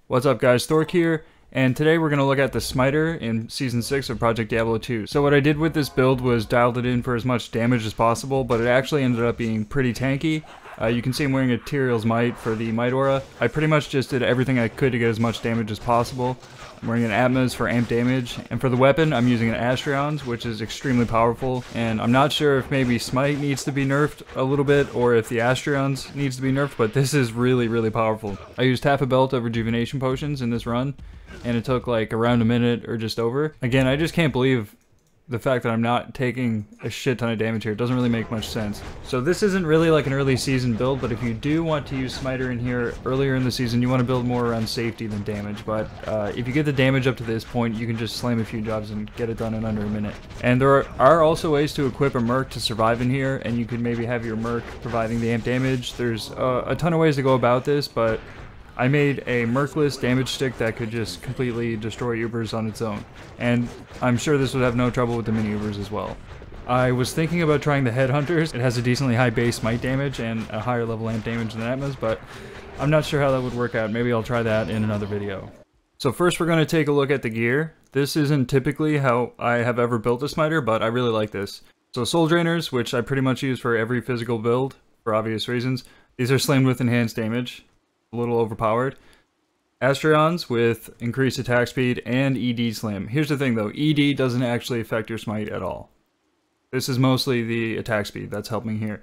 What's up guys, Thork here, and today we're going to look at the Smiter in Season 6 of Project Diablo 2. So what I did with this build was dialed it in for as much damage as possible, but it actually ended up being pretty tanky. You can see I'm wearing a Tyrael's Might for the Might aura. I pretty much just did everything I could to get as much damage as possible. I'm wearing an Atmos for amp damage, and for the weapon I'm using an Astrion's, which is extremely powerful, and I'm not sure if maybe Smite needs to be nerfed a little bit, or if the Astrion's needs to be nerfed, but this is really powerful. I used half a belt of rejuvenation potions in this run, and it took like around a minute or just over. Again, I just can't believe the fact that I'm not taking a shit ton of damage here. It doesn't really make much sense. So this isn't really like an early season build, but if you do want to use Smiter in here earlier in the season, you want to build more around safety than damage. But if you get the damage up to this point, you can just slam a few jobs and get it done in under a minute. And there are also ways to equip a merc to survive in here, and you could maybe have your merc providing the amp damage. There's a ton of ways to go about this, but I made a mercless damage stick that could just completely destroy Ubers on its own, and I'm sure this would have no trouble with the mini Ubers as well. I was thinking about trying the Headhunters. It has a decently high base might damage and a higher level amp damage than Atmos, but I'm not sure how that would work out. Maybe I'll try that in another video. So first we're going to take a look at the gear. This isn't typically how I have ever built a Smiter, but I really like this. So Soul Drainers, which I pretty much use for every physical build, for obvious reasons. These are slammed with enhanced damage. A little overpowered. Astrion's with increased attack speed and ED slam. Here's the thing though, ED doesn't actually affect your smite at all. This is mostly the attack speed that's helping here.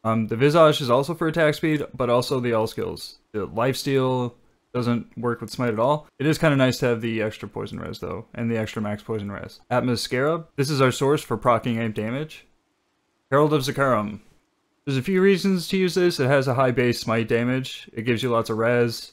The Visage is also for attack speed, but also the all skills. The lifesteal doesn't work with smite at all. It is kind of nice to have the extra poison res though, and the extra max poison res. Atmos Scarab, this is our source for proccing amp damage. Herald of Zakarum. There's a few reasons to use this. It has a high base smite damage. It gives you lots of res,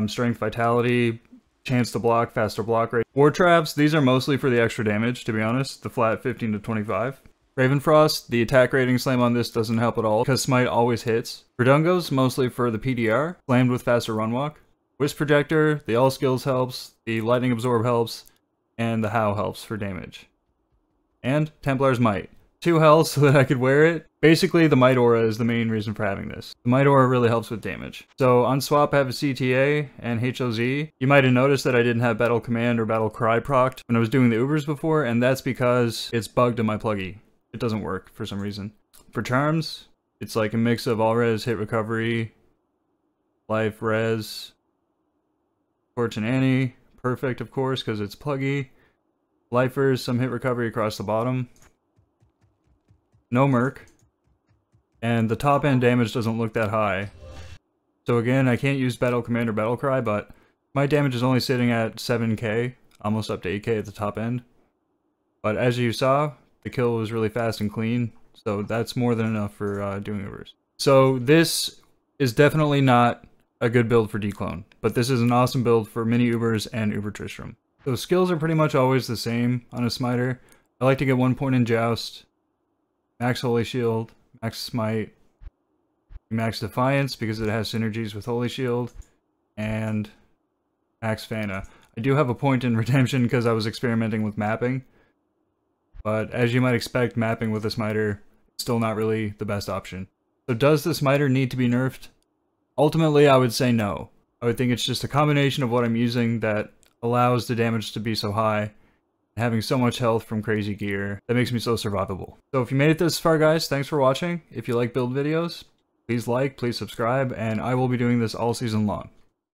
strength, vitality, chance to block, faster block rate. War Traps, these are mostly for the extra damage, to be honest. The flat 15 to 25. Ravenfrost, the attack rating slam on this doesn't help at all, because smite always hits. Verdungo's mostly for the PDR, slammed with faster run walk. Wisp Projector, the all skills helps, the lightning absorb helps, and the How helps for damage. And Templar's Might. 2 health so that I could wear it. Basically, the Might aura is the main reason for having this. The Might aura really helps with damage. So on swap I have a CTA and HOZ. You might have noticed that I didn't have Battle Command or Battle Cry procced when I was doing the Ubers before, and that's because it's bugged in my pluggy. It doesn't work for some reason. For charms, it's like a mix of all res, hit recovery, life, res, Torch and Annie. Perfect, of course, because it's pluggy. Lifers, some hit recovery across the bottom. No merc, and the top end damage doesn't look that high. So again, I can't use Battle Command or Battle Cry, but my damage is only sitting at 7k, almost up to 8k at the top end. But as you saw, the kill was really fast and clean, so that's more than enough for doing Ubers. So this is definitely not a good build for Declone, but this is an awesome build for mini Ubers and Uber Tristram. Those skills are pretty much always the same on a Smiter. I like to get 1 point in Joust, Max Holy Shield, Max Smite, Max Defiance because it has synergies with Holy Shield, and Max Fana. I do have a point in Redemption because I was experimenting with mapping, but as you might expect, mapping with a Smiter is still not really the best option. So does the Smiter need to be nerfed? Ultimately, I would say no. I would think it's just a combination of what I'm using that allows the damage to be so high, having so much health from crazy gear that makes me so survivable. So if you made it this far guys, thanks for watching. If you like build videos, please like, please subscribe, and I will be doing this all season long.